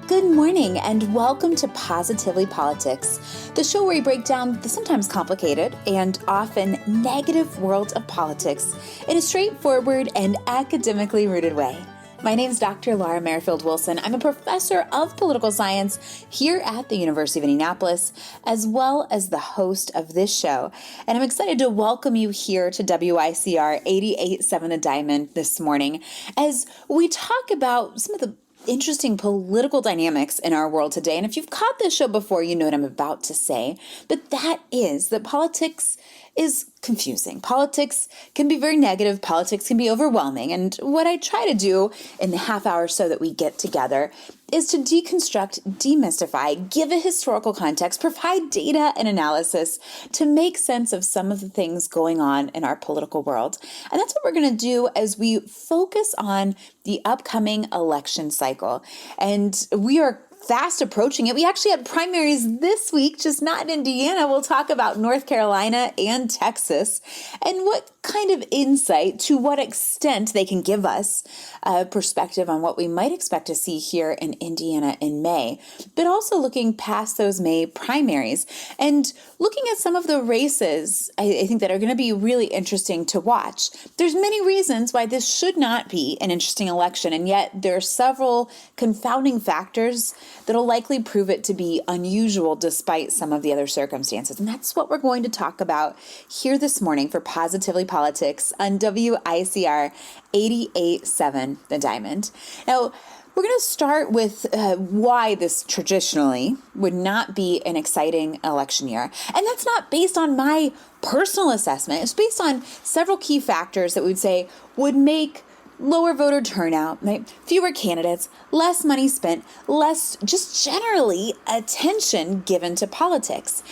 Good morning and welcome to Positively Politics, the show where we break down the sometimes complicated and often negative world of politics in a straightforward and academically rooted way. My name is Dr. Laura Merrifield Wilson. I'm a professor of political science here at the University of Indianapolis, as well as the host of this show. And I'm excited to welcome you here to WICR 88.7 The Diamond this morning as we talk about some of the interesting political dynamics in our world today. And if you've caught this show before, you know what I'm about to say. But that is that politics is confusing. Politics can be very negative. Politics can be overwhelming. And what I try to do in the half hour or so that we get together is to deconstruct, demystify, give a historical context, provide data and analysis to make sense of some of the things going on in our political world. And that's what we're going to do as we focus on the upcoming election cycle. And we are fast approaching it. We actually had primaries this week, just not in Indiana. We'll talk about North Carolina and Texas and what kind of insight, to what extent they can give us a perspective on what we might expect to see here in Indiana in May, but also looking past those May primaries and looking at some of the races I think that are going to be really interesting to watch. There's many reasons why this should not be an interesting election, and yet there are several confounding factors that'll likely prove it to be unusual despite some of the other circumstances. And that's what we're going to talk about here this morning for Positively Politics on WICR 88.7 The Diamond. Now, we're going to start with why this traditionally would not be an exciting election year. And that's not based on my personal assessment. It's based on several key factors that we'd say would make lower voter turnout, right? Fewer candidates, less money spent, less just generally attention given to politics.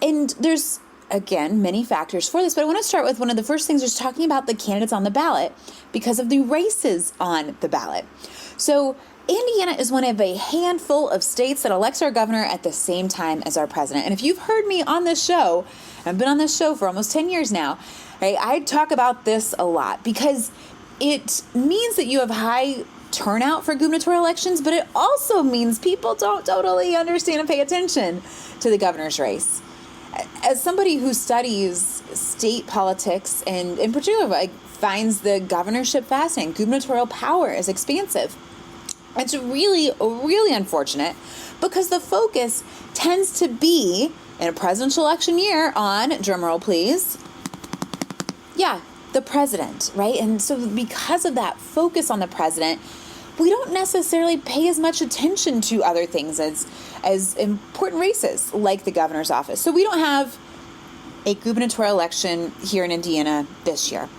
And there's, again, many factors for this, but I want to start with one of the first things, just talking about the candidates on the ballot because of the races on the ballot. So Indiana is one of a handful of states that elects our governor at the same time as our president. And if you've heard me on this show, I've been on this show for almost 10 years now, right? I talk about this a lot because it means that you have high turnout for gubernatorial elections, but it also means people don't totally understand and pay attention to the governor's race. As somebody who studies state politics and in particular finds the governorship fascinating, gubernatorial power is expansive. It's really, really unfortunate because the focus tends to be in a presidential election year on, drumroll please, the president, right? And so because of that focus on the president, we don't necessarily pay as much attention to other things as important races like the governor's office. So we don't have a gubernatorial election here in Indiana this year.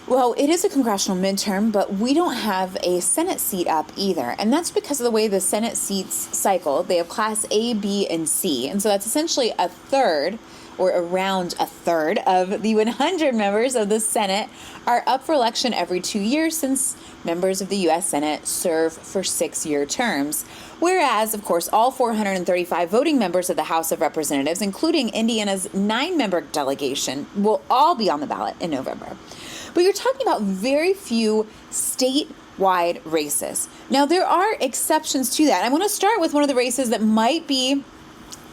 Well, it is a congressional midterm, but we don't have a Senate seat up either. And that's because of the way the Senate seats cycle. They have Class A, B, and C. And so that's essentially a third or around a third of the 100 members of the Senate are up for election every 2 years since members of the U.S. Senate serve for 6-year terms. Whereas, of course, all 435 voting members of the House of Representatives, including Indiana's 9-member delegation, will all be on the ballot in November. But you're talking about very few statewide races. Now, there are exceptions to that. I want to start with one of the races that might be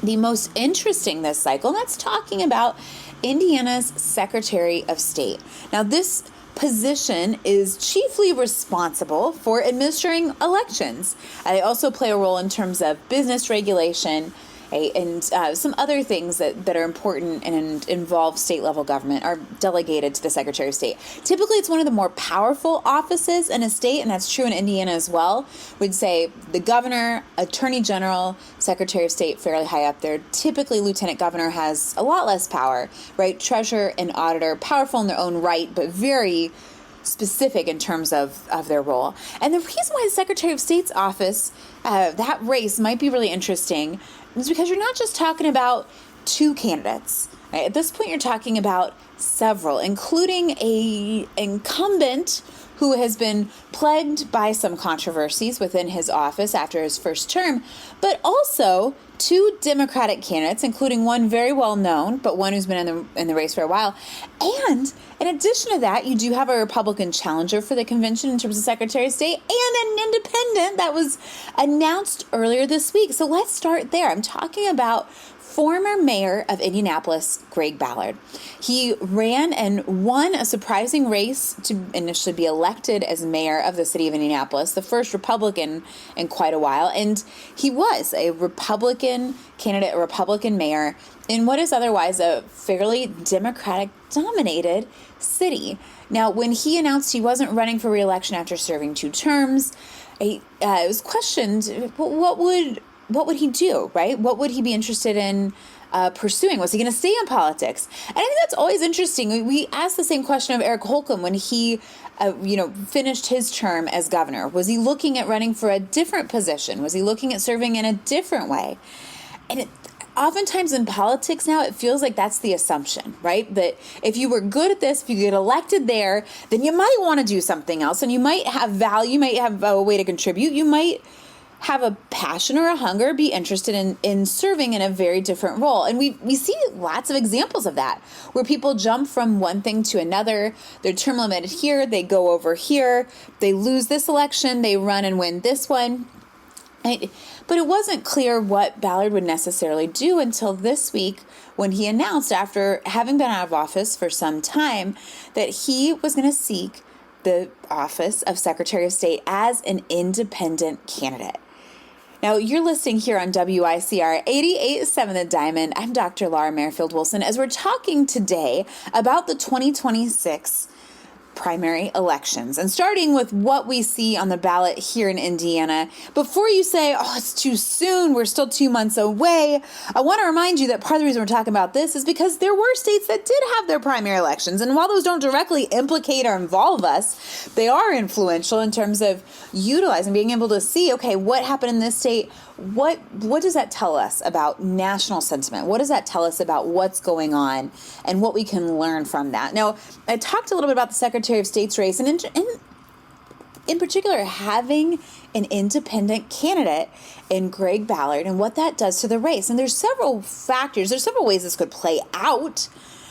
the most interesting this cycle, and that's talking about Indiana's Secretary of State. Now, this position is chiefly responsible for administering elections. They also play a role in terms of business regulation and some other things that are important and involve state-level government are delegated to the Secretary of State. Typically, it's one of the more powerful offices in a state, and that's true in Indiana as well. We'd say the governor, attorney general, Secretary of State fairly high up there. Typically, lieutenant governor has a lot less power, right? Treasurer and auditor, powerful in their own right, but very specific in terms of their role. And the reason why the Secretary of State's office, that race might be really interesting is because you're not just talking about two candidates. Right? At this point, you're talking about several, including a incumbent who has been plagued by some controversies within his office after his first term, but also two Democratic candidates, including one very well known, but one who's been in the race for a while. And in addition to that, you do have a Republican challenger for the convention in terms of Secretary of State and an independent that was announced earlier this week. So let's start there. I'm talking about former mayor of Indianapolis, Greg Ballard. He ran and won a surprising race to initially be elected as mayor of the city of Indianapolis, the first Republican in quite a while. And he was a Republican candidate, a Republican mayor in what is otherwise a fairly Democratic-dominated city. Now, when he announced he wasn't running for re-election after serving 2 terms, it was questioned, what would he do, right? What would he be interested in pursuing? Was he going to stay in politics? And I think that's always interesting. We asked the same question of Eric Holcomb when he, finished his term as governor. Was he looking at running for a different position? Was he looking at serving in a different way? And oftentimes in politics now, it feels like that's the assumption, right? That if you were good at this, if you get elected there, then you might want to do something else, and you might have value, you might have a way to contribute, you might have a passion or a hunger, be interested in serving in a very different role. And we see lots of examples of that, where people jump from one thing to another. They're term limited here, they go over here, they lose this election, they run and win this one. But it wasn't clear what Ballard would necessarily do until this week, when he announced, after having been out of office for some time, that he was going to seek the office of Secretary of State as an independent candidate. Now, you're listening here on WICR 88.7 The Diamond. I'm Dr. Laura Merrifield Wilson, as we're talking today about the 2026 primary elections, and starting with what we see on the ballot here in Indiana. Before you say, oh, it's too soon, we're still 2 months away, I want to remind you that part of the reason we're talking about this is because there were states that did have their primary elections, and while those don't directly implicate or involve us, they are influential in terms of utilizing, being able to see, okay, what happened in this state? What does that tell us about national sentiment? What does that tell us about what's going on and what we can learn from that? Now, I talked a little bit about the Secretary of State's race, and in particular, having an independent candidate in Greg Ballard and what that does to the race. And there's several factors, there's several ways this could play out.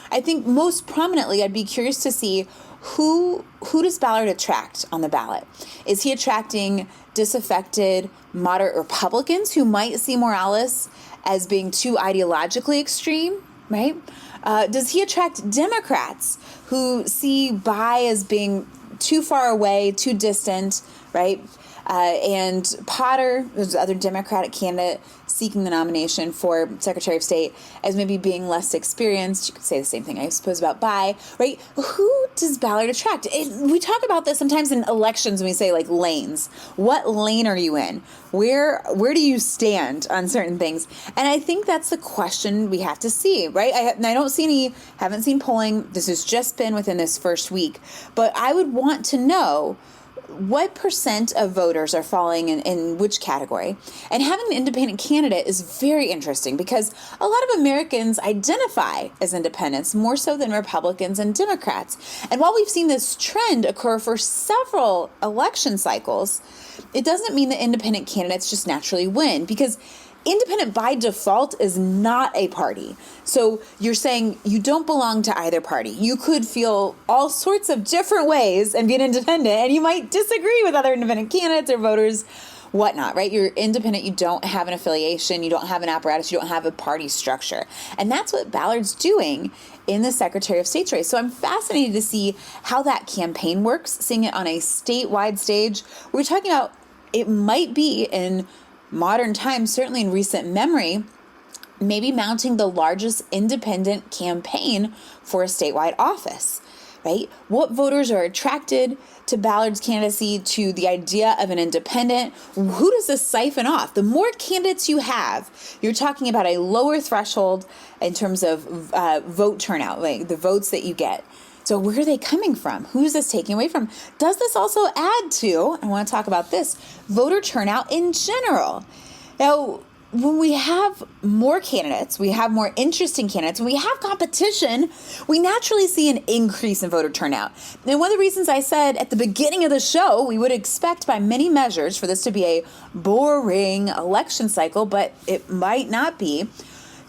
I think most prominently, I'd be curious to see who does Ballard attract on the ballot? Is he attracting disaffected moderate Republicans who might see Morales as being too ideologically extreme, right? Does he attract Democrats who see Bai as being too far away, too distant, right? And Potter, who's the other Democratic candidate seeking the nomination for Secretary of State, as maybe being less experienced. You could say the same thing, I suppose, about Bai, right? Who does Ballard attract? We talk about this sometimes in elections when we say, like, lanes. What lane are you in? Where do you stand on certain things? And I think that's the question we have to see, right? I haven't seen polling. This has just been within this first week. But I would want to know what percent of voters are falling in which category. And having an independent candidate is very interesting because a lot of Americans identify as independents more so than Republicans and Democrats. And while we've seen this trend occur for several election cycles, it doesn't mean that independent candidates just naturally win, because independent by default is not a party. So you're saying you don't belong to either party. You could feel all sorts of different ways and be an independent, and you might disagree with other independent candidates or voters, whatnot, right? You're independent. You don't have an affiliation. You don't have an apparatus. You don't have a party structure. And that's what Ballard's doing in the Secretary of State's race. So I'm fascinated to see how that campaign works, seeing it on a statewide stage. We're talking about, it might be in modern times, certainly in recent memory, maybe mounting the largest independent campaign for a statewide office, right? What voters are attracted to Ballard's candidacy, to the idea of an independent? Who does this siphon off? The more candidates you have, you're talking about a lower threshold in terms of vote turnout, like the votes that you get. So where are they coming from? Who's this taking away from? Does this also add to, I want to talk about this, voter turnout in general? Now, when we have more candidates, we have more interesting candidates, when we have competition, we naturally see an increase in voter turnout. And one of the reasons I said at the beginning of the show, we would expect by many measures for this to be a boring election cycle, but it might not be.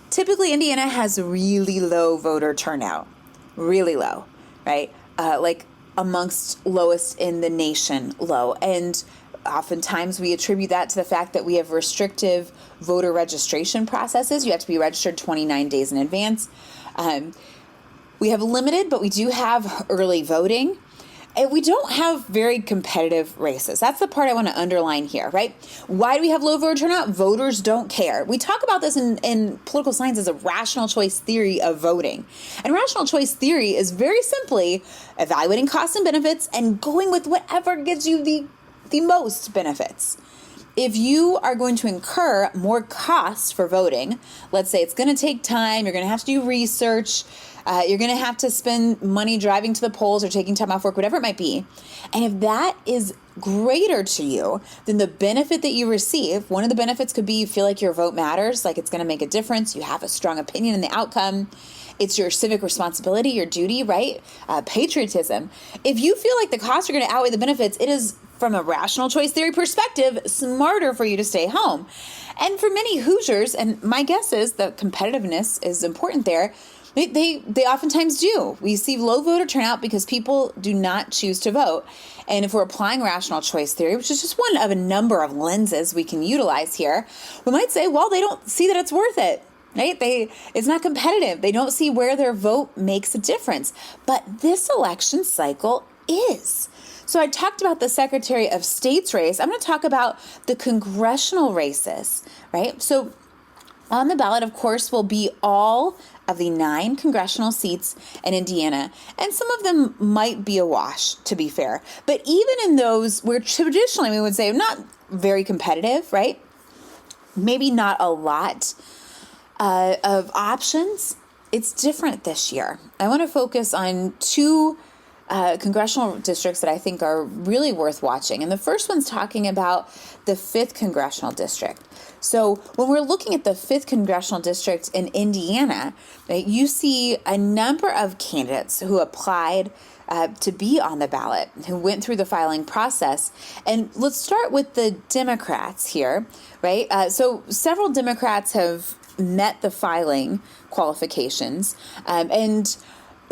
Typically, Indiana has really low voter turnout, really low, right? Like amongst lowest in the nation low. And oftentimes we attribute that to the fact that we have restrictive voter registration processes. You have to be registered 29 days in advance. We have limited, but we do have early voting. And we don't have very competitive races. That's the part I want to underline here, right? Why do we have low voter turnout? Voters don't care. We talk about this in political science as a rational choice theory of voting. And rational choice theory is very simply evaluating costs and benefits and going with whatever gives you the most benefits. If you are going to incur more costs for voting, let's say it's going to take time, you're going to have to do research, you're going to have to spend money driving to the polls or taking time off work, whatever it might be. And if that is greater to you than the benefit that you receive, one of the benefits could be you feel like your vote matters, like it's going to make a difference, you have a strong opinion in the outcome. It's your civic responsibility, your duty, right? Patriotism. If you feel like the costs are going to outweigh the benefits, it is, from a rational choice theory perspective, smarter for you to stay home. And for many Hoosiers, and my guess is that competitiveness is important there, they oftentimes do. We see low voter turnout because people do not choose to vote. And if we're applying rational choice theory, which is just one of a number of lenses we can utilize here, we might say, well, they don't see that it's worth it. Right? It's not competitive. They don't see where their vote makes a difference. But this election cycle is. So I talked about the Secretary of State's race. I'm going to talk about the congressional races, right? So on the ballot, of course, will be all of the 9 congressional seats in Indiana. And some of them might be a wash, to be fair. But even in those where traditionally we would say not very competitive, right? Maybe not a lot of options, it's different this year. I want to focus on 2 congressional districts that I think are really worth watching. And the first one's talking about the 5th congressional district. So when we're looking at the 5th congressional district in Indiana, right, you see a number of candidates who applied to be on the ballot, who went through the filing process. And let's start with the Democrats here, right? So several Democrats have met the filing qualifications, and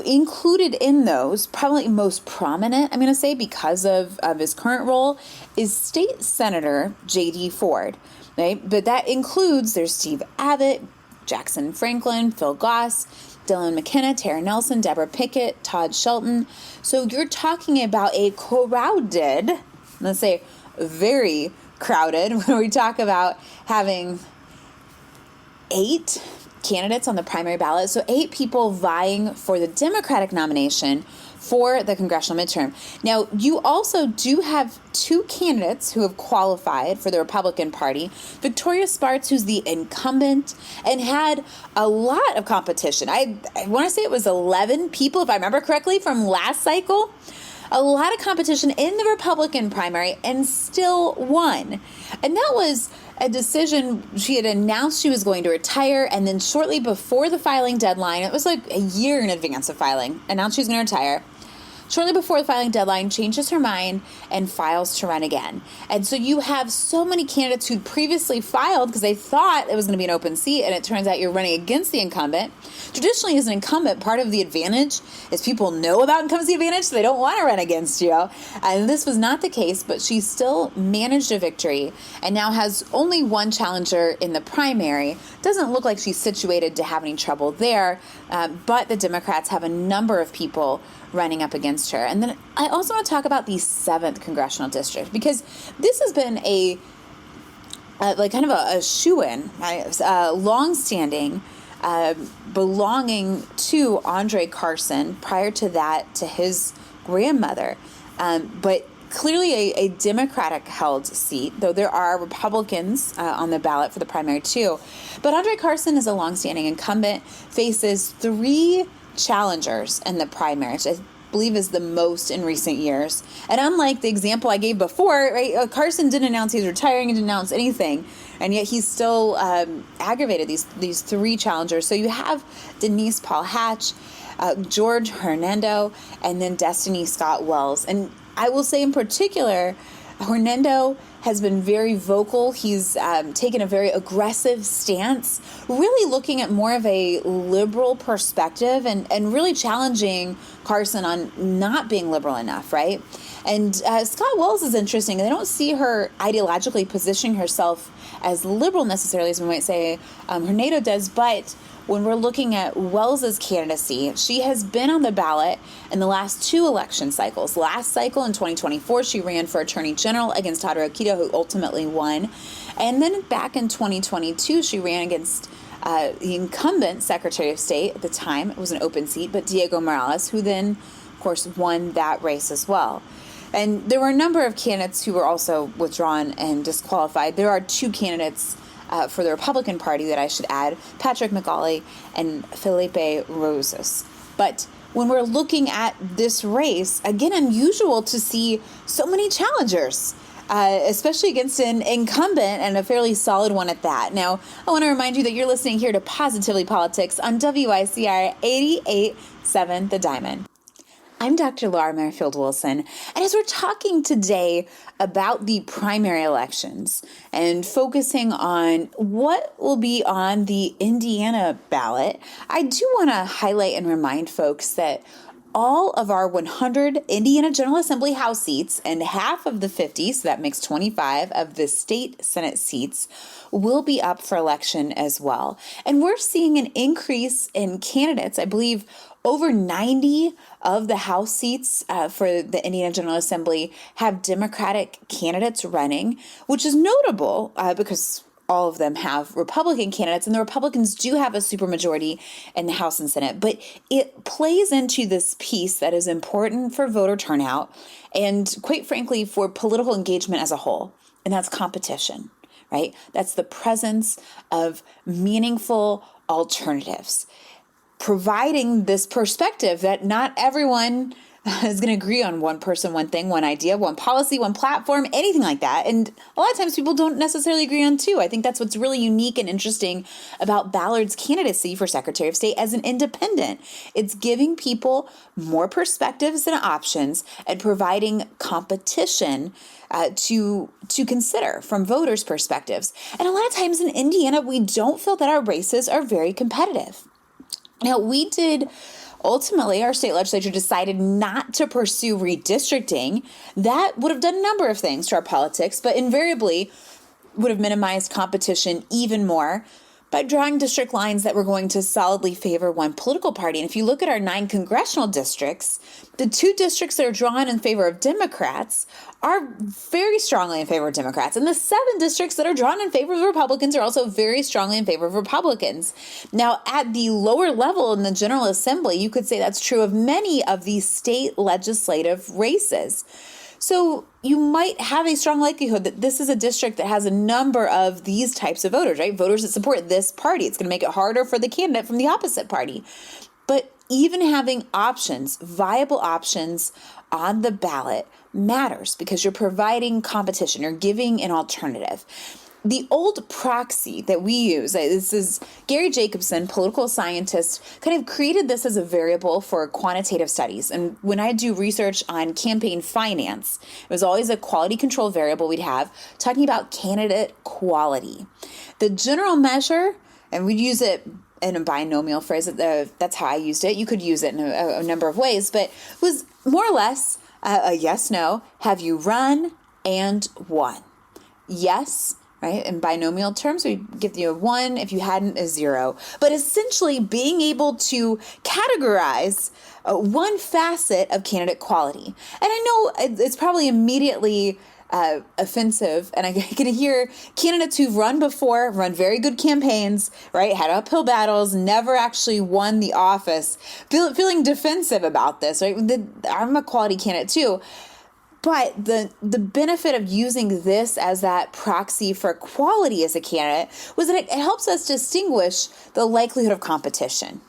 included in those, probably most prominent, I'm going to say, because of his current role, is State Senator J.D. Ford, right? But that includes, there's Steve Abbott, Jackson Franklin, Phil Goss, Dylan McKenna, Tara Nelson, Deborah Pickett, Todd Shelton. So you're talking about a crowded, let's say very crowded, when we talk about having 8 candidates on the primary ballot. So 8 people vying for the Democratic nomination for the congressional midterm. Now, you also do have 2 candidates who have qualified for the Republican Party. Victoria Spartz, who's the incumbent, and had a lot of competition. I want to say it was 11 people, if I remember correctly, from last cycle. A lot of competition in the Republican primary, and still won. And that was a decision. She had announced she was going to retire, and then shortly before the filing deadline, it was like a year in advance of filing, announced she was going to retire. Shortly before the filing deadline, changes her mind and files to run again. And so you have so many candidates who'd previously filed because they thought it was going to be an open seat, and it turns out you're running against the incumbent. Traditionally, as an incumbent, part of the advantage is people know about incumbency advantage, so they don't want to run against you. And this was not the case, but she still managed a victory and now has only one challenger in the primary. Doesn't look like she's situated to have any trouble there, but the Democrats have a number of people running up against her. And then I also want to talk about the 7th congressional district, because this has been a kind of a shoo-in, long-standing, belonging to André Carson, prior to that to his grandmother, but clearly a Democratic-held seat, though there are Republicans on the ballot for the primary too. But André Carson is a long-standing incumbent, faces 3 challengers in the primaries. believe is the most in recent years. And unlike the example I gave before, right, Carson didn't announce he's retiring and didn't announce anything, and yet he's still aggravated these three challengers. So you have Denise Paul Hatch, George Hernando, and then Destiny Scott Wells. And I will say in particular, Hernando has been very vocal. He's taken a very aggressive stance, really looking at more of a liberal perspective and really challenging Carson on not being liberal enough, right? And Scott Wells is interesting. They don't see her ideologically positioning herself as liberal necessarily, as we might say Hernando does, but when we're looking at Wells's candidacy, she has been on the ballot in the last two election cycles. Last cycle in 2024, she ran for Attorney General against Todoroki Akita, who ultimately won. And then back in 2022, she ran against the incumbent Secretary of State at the time. It was an open seat, but Diego Morales, who then, of course, won that race as well. And there were a number of candidates who were also withdrawn and disqualified. There are two candidates for the Republican Party that I should add, Patrick McAuley and Felipe Rosas. But when we're looking at this race, again, unusual to see so many challengers, especially against an incumbent and a fairly solid one at that. Now, I want to remind you that you're listening here to Positively Politics on WICR 88.7 The Diamond. I'm Dr. Laura Merrifield Wilson, and as we're talking today about the primary elections and focusing on what will be on the Indiana ballot, I do want to highlight and remind folks that all of our 100 Indiana General Assembly House seats and half of the 50, so that makes 25 of the state Senate seats, will be up for election as well. And we're seeing an increase in candidates. I believe over 90 of the House seats for the Indiana General Assembly have Democratic candidates running, which is notable because all of them have Republican candidates, and the Republicans do have a supermajority in the House and Senate. But it plays into this piece that is important for voter turnout and, quite frankly, for political engagement as a whole, and that's competition, right? That's the presence of meaningful alternatives, providing this perspective that not everyone is going to agree on one person, one thing, one idea, one policy, one platform, anything like that. And a lot of times people don't necessarily agree on two. I think that's what's really unique and interesting about Ballard's candidacy for Secretary of State as an independent. It's giving people more perspectives and options and providing competition to consider from voters' perspectives. And a lot of times in Indiana, we don't feel that our races are very competitive. Now, ultimately, our state legislature decided not to pursue redistricting. That would have done a number of things to our politics, but invariably would have minimized competition even more by drawing district lines that were going to solidly favor one political party. And if you look at our 9 congressional districts, the 2 districts that are drawn in favor of Democrats are very strongly in favor of Democrats. And the 7 districts that are drawn in favor of Republicans are also very strongly in favor of Republicans. Now, at the lower level in the General Assembly, you could say that's true of many of these state legislative races. So you might have a strong likelihood that this is a district that has a number of these types of voters, right? Voters that support this party. It's going to make it harder for the candidate from the opposite party. But even having options, viable options on the ballot matters because you're providing competition, you're giving an alternative. The old proxy that we use, this is Gary Jacobson, political scientist, kind of created this as a variable for quantitative studies. And when I do research on campaign finance, it was always a quality control variable we'd have talking about candidate quality. The general measure, and we'd use it in a binomial phrase, that's how I used it. You could use it in a number of ways, but it was more or less a yes, no, have you run and won? Yes. Right? In binomial terms, we give you a 1. If you hadn't, a 0. But essentially being able to categorize one facet of candidate quality. And I know it's probably immediately offensive, and I can hear candidates who've run before, run very good campaigns, right? Had uphill battles, never actually won the office, feeling defensive about this, right? I'm a quality candidate too. But the benefit of using this as that proxy for quality as a candidate was that it helps us distinguish the likelihood of competition.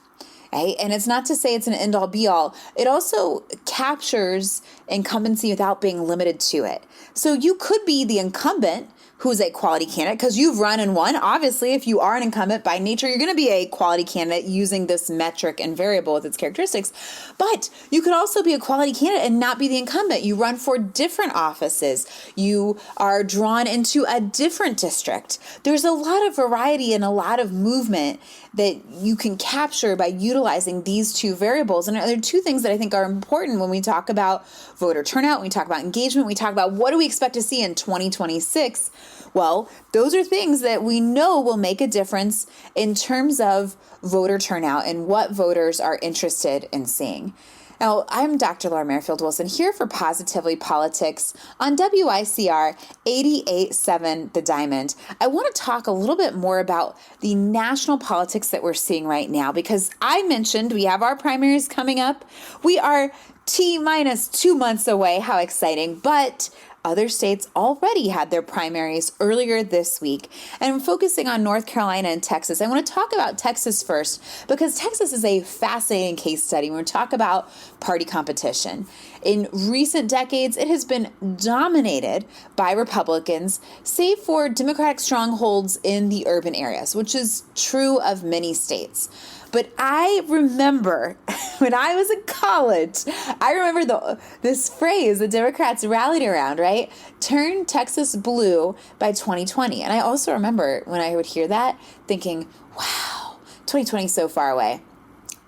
right? And it's not to say it's an end-all be-all. It also captures incumbency without being limited to it. So you could be the incumbent who's a quality candidate because you've run and won. Obviously, if you are an incumbent by nature, you're going to be a quality candidate using this metric and variable with its characteristics. But you could also be a quality candidate and not be the incumbent. You run for different offices. You are drawn into a different district. There's a lot of variety and a lot of movement that you can capture by utilizing these two variables. And there are two things that I think are important when we talk about voter turnout, when we talk about engagement, we talk about what do we expect to see in 2026. Well, those are things that we know will make a difference in terms of voter turnout and what voters are interested in seeing. Now, I'm Dr. Laura Merrifield Wilson here for Positively Politics on WICR 88.7 The Diamond. I want to talk a little bit more about the national politics that we're seeing right now because I mentioned we have our primaries coming up. We are T-minus 2 months away. How exciting. But other states already had their primaries earlier this week. And I'm focusing on North Carolina and Texas. I want to talk about Texas first because Texas is a fascinating case study when we talk about party competition. In recent decades, it has been dominated by Republicans, save for Democratic strongholds in the urban areas, which is true of many states. But I remember when I was in college, I remember this phrase the Democrats rallied around, right? Turn Texas blue by 2020. And I also remember when I would hear that thinking, wow, 2020 is so far away.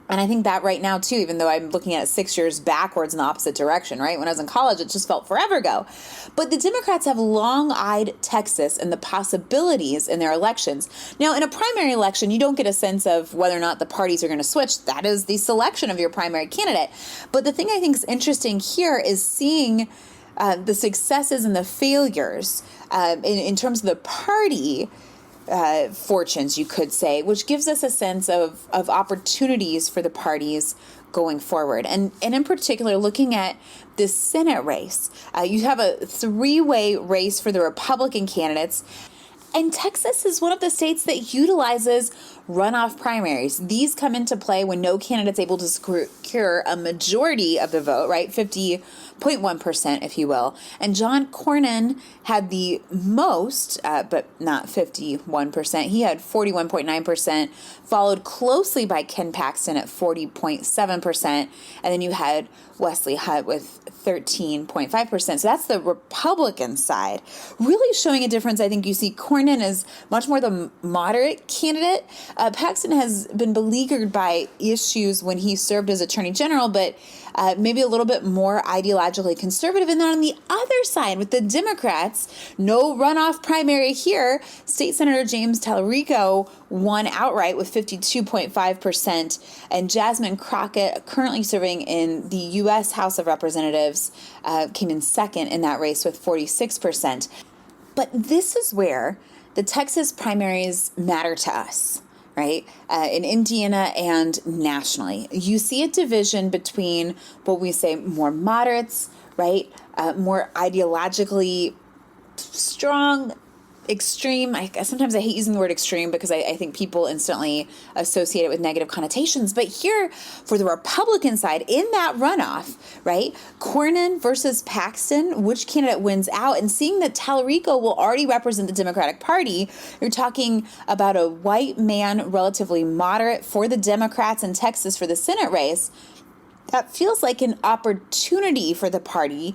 And I think that right now, too, even though I'm looking at it 6 years backwards in the opposite direction, right? When I was in college, it just felt forever ago. But the Democrats have long-eyed Texas and the possibilities in their elections. Now, in a primary election, you don't get a sense of whether or not the parties are going to switch. That is the selection of your primary candidate. But the thing I think is interesting here is seeing the successes and the failures in terms of the party fortunes, you could say, which gives us a sense of opportunities for the parties going forward. And in particular, looking at the Senate race, you have a three-way race for the Republican candidates. And Texas is one of the states that utilizes runoff primaries. These come into play when no candidate's able to secure a majority of the vote, right? 50.1%, if you will. And John Cornyn had the most, but not 51%. He had 41.9%, followed closely by Ken Paxton at 40.7%. And then you had Wesley Hutt with 13.5%. So that's the Republican side. Really showing a difference. I think you see Cornyn is much more the moderate candidate. Paxton has been beleaguered by issues when he served as Attorney General, but maybe a little bit more ideologically conservative. And then on the other side, with the Democrats, no runoff primary here. State Senator James Tallarico won outright with 52.5%. And Jasmine Crockett, currently serving in the U.S. House of Representatives, came in second in that race with 46%. But this is where the Texas primaries matter to us. Right? In Indiana and nationally, you see a division between what we say more moderates, right? More ideologically strong, extreme. Sometimes I hate using the word extreme because I think people instantly associate it with negative connotations. But here, for the Republican side, in that runoff, right, Cornyn versus Paxton, which candidate wins out? And seeing that Tallarico will already represent the Democratic Party, you're talking about a white man, relatively moderate for the Democrats in Texas for the Senate race. That feels like an opportunity for the party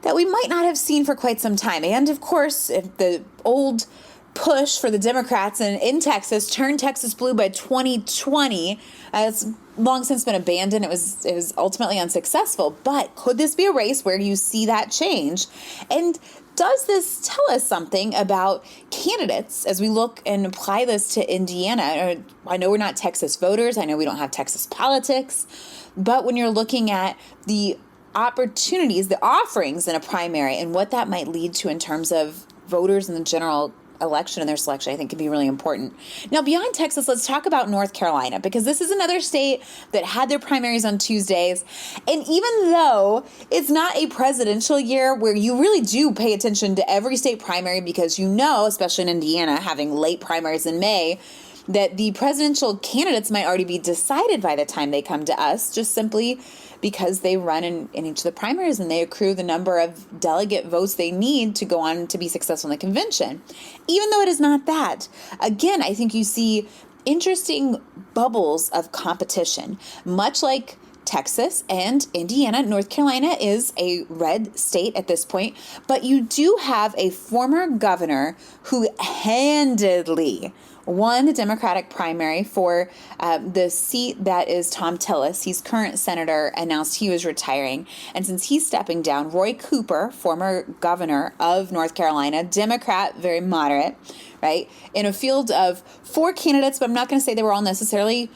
that we might not have seen for quite some time. And of course, if the old push for the Democrats in Texas turned Texas blue by 2020, it's long since been abandoned. It was ultimately unsuccessful. But could this be a race where you see that change? And does this tell us something about candidates as we look and apply this to Indiana? I know we're not Texas voters. I know we don't have Texas politics. But when you're looking at the opportunities, the offerings in a primary and what that might lead to in terms of voters in the general election and their selection, I think can be really important. Now, beyond Texas, let's talk about North Carolina, because this is another state that had their primaries on Tuesdays. And even though it's not a presidential year where you really do pay attention to every state primary, because especially in Indiana, having late primaries in May, that the presidential candidates might already be decided by the time they come to us, just simply because they run in each of the primaries and they accrue the number of delegate votes they need to go on to be successful in the convention. Even though it is not that. Again, I think you see interesting bubbles of competition, much like Texas and Indiana. North Carolina is a red state at this point, but you do have a former governor who handedly won the Democratic primary for the seat that is Tom Tillis. He's current senator, announced he was retiring. And since he's stepping down, Roy Cooper, former governor of North Carolina, Democrat, very moderate, right, in a field of 4 candidates, but I'm not going to say they were all necessarily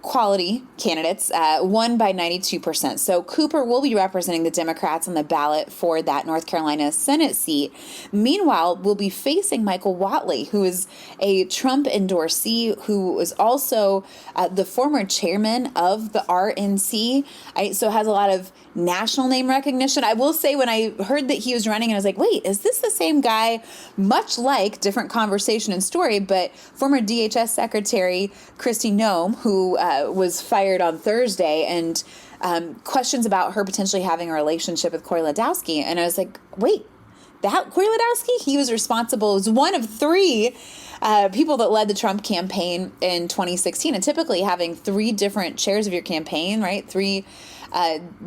quality candidates, won by 92%. So Cooper will be representing the Democrats on the ballot for that North Carolina Senate seat. Meanwhile, we'll be facing Michael Whatley, who is a Trump endorsee, who was also the former chairman of the RNC, so has a lot of national name recognition. I will say, when I heard that he was running, and I was like, wait, is this the same guy? Much like, different conversation and story, but former DHS Secretary Kristi Noem, who was fired on Thursday, and questions about her potentially having a relationship with Corey Ladowski. And I was like, wait, that Corey Ladowski? He was responsible, was one of 3 people that led the Trump campaign in 2016. And typically having 3 different chairs of your campaign, right? 3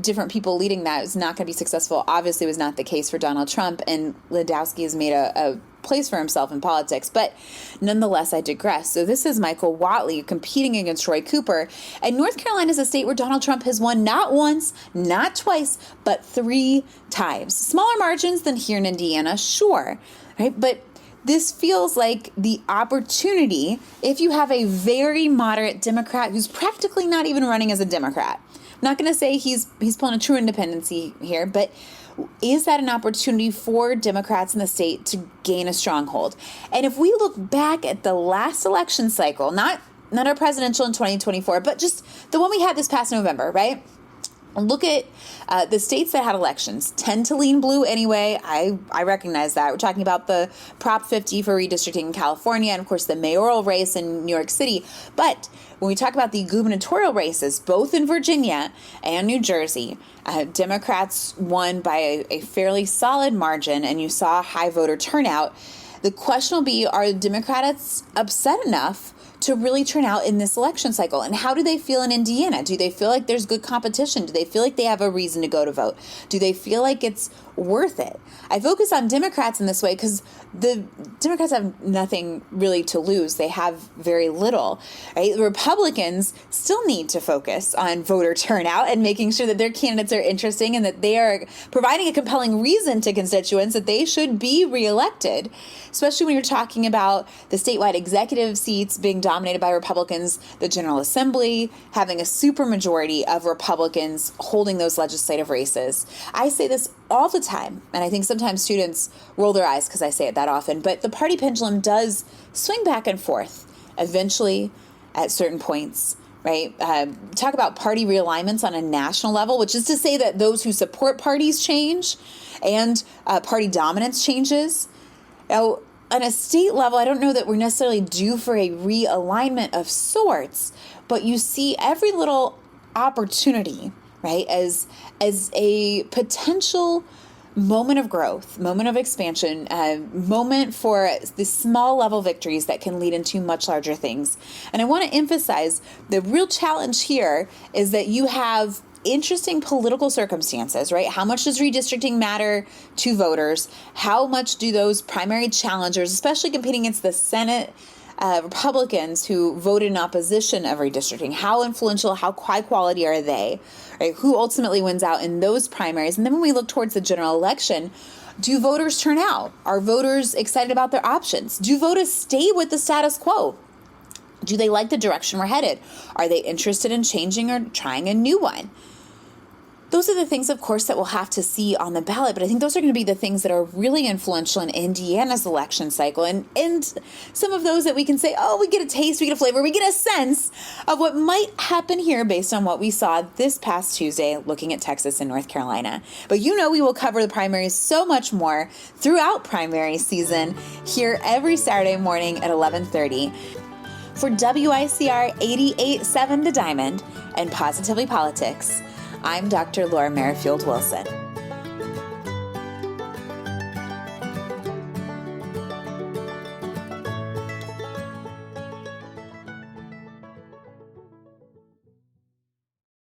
different people leading that is not going to be successful. Obviously was not the case for Donald Trump, and Ladowski has made a place for himself in politics. But nonetheless, I digress. So this is Michael Whatley competing against Roy Cooper. And North Carolina is a state where Donald Trump has won not once, not twice, but 3 times. Smaller margins than here in Indiana, sure, right? But this feels like the opportunity, if you have a very moderate Democrat who's practically not even running as a Democrat. I'm not going to say he's pulling a true independency here, but is that an opportunity for Democrats in the state to gain a stronghold? And if we look back at the last election cycle, not our presidential in 2024, but just the one we had this past November, right? Look at the states that had elections tend to lean blue anyway. I recognize that. We're talking about the Prop 50 for redistricting in California, and of course the mayoral race in New York City. But when we talk about the gubernatorial races, both in Virginia and New Jersey, Democrats won by a fairly solid margin, and you saw high voter turnout. The question will be, are Democrats upset enough to really turn out in this election cycle? And how do they feel in Indiana? Do they feel like there's good competition? Do they feel like they have a reason to go to vote? Do they feel like it's worth it? I focus on Democrats in this way because the Democrats have nothing really to lose. They have very little, right? The Republicans still need to focus on voter turnout and making sure that their candidates are interesting and that they are providing a compelling reason to constituents that they should be reelected, especially when you're talking about the statewide executive seats being dominated by Republicans, the General Assembly having a supermajority of Republicans holding those legislative races. I say this all the time, and I think sometimes students roll their eyes because I say it that often, but the party pendulum does swing back and forth eventually at certain points, right? Talk about party realignments on a national level, which is to say that those who support parties change and party dominance changes. Now, on a state level, I don't know that we're necessarily due for a realignment of sorts, but you see every little opportunity, right, as a potential moment of growth, moment of expansion, moment for the small level victories that can lead into much larger things. And I want to emphasize the real challenge here is that you have interesting political circumstances, right? How much does redistricting matter to voters? How much do those primary challengers, especially competing against the Senate Republicans who voted in opposition of redistricting, how influential, how high quality are they? Right? Who ultimately wins out in those primaries? And then when we look towards the general election, do voters turn out? Are voters excited about their options? Do voters stay with the status quo? Do they like the direction we're headed? Are they interested in changing or trying a new one? Those are the things, of course, that we'll have to see on the ballot, but I think those are going to be the things that are really influential in Indiana's election cycle, and some of those that we can say, oh, we get a taste, we get a flavor, we get a sense of what might happen here based on what we saw this past Tuesday looking at Texas and North Carolina. But you know we will cover the primaries so much more throughout primary season here every Saturday morning at 11:30. For WICR 88.7 The Diamond and Positively Politics, I'm Dr. Laura Merrifield Wilson.